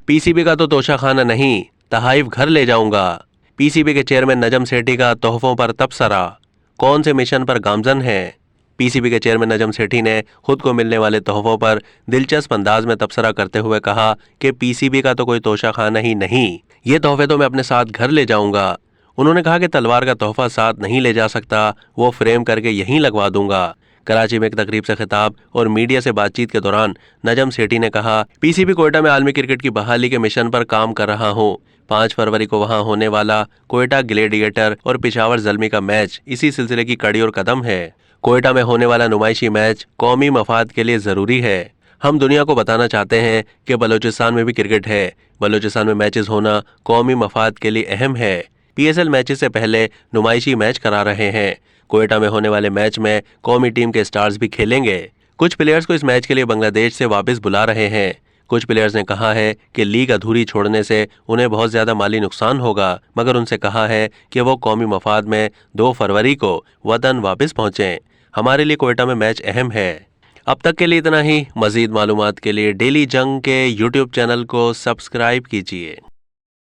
PCB का तो तोशाखाना नहीं, तहाइफ घर ले जाऊंगा। पीसीबी के चेयरमैन नजम सेठी का तोहफों पर तबसरा, कौन से मिशन पर गामजन है। पीसीबी के चेयरमैन नजम सेठी ने खुद को मिलने वाले तोहफों पर दिलचस्प अंदाज में तबसरा करते हुए कहा कि पीसीबी का तो कोई तोशाखाना ही नहीं, ये तोहफे तो मैं अपने साथ घर ले जाऊंगा। उन्होंने कहा कि तलवार का तोहफा साथ नहीं ले जा सकता, वो फ्रेम करके यहीं लगवा दूंगा। कराची में एक तकरीब से खिताब और मीडिया से बातचीत के दौरान नजम सेठी ने कहा, पीसीबी कोयटा में आलमी क्रिकेट की बहाली के मिशन पर काम कर रहा हूँ। 5 फरवरी को वहां होने वाला कोयटा ग्लेडिएटर और पिशावर ज़ल्मी का मैच इसी सिलसिले की कड़ी और कदम है। कोयटा में होने वाला नुमाइशी मैच कौमी मफाद के लिए जरूरी है। हम दुनिया को बताना चाहते हैं कि बलूचिस्तान में भी क्रिकेट है। बलूचिस्तान में मैचेस होना कौमी मफाद के लिए अहम है। पीएसएल मैचेस से पहले नुमाइशी मैच करा रहे हैं। कोयटा में होने वाले मैच में कौमी टीम के स्टार्स भी खेलेंगे। कुछ प्लेयर्स को इस मैच के लिए बांग्लादेश से वापस बुला रहे हैं। कुछ प्लेयर्स ने कहा है कि लीग अधूरी छोड़ने से उन्हें बहुत ज्यादा माली नुकसान होगा, मगर उनसे कहा है कि वो कौमी मफाद में 2 फरवरी को वतन वापस पहुंचें। हमारे लिए कोयटा में मैच अहम है। अब तक के लिए इतना ही। मजीद मालूमात के लिए डेली जंग के यूट्यूब चैनल को सब्सक्राइब कीजिए।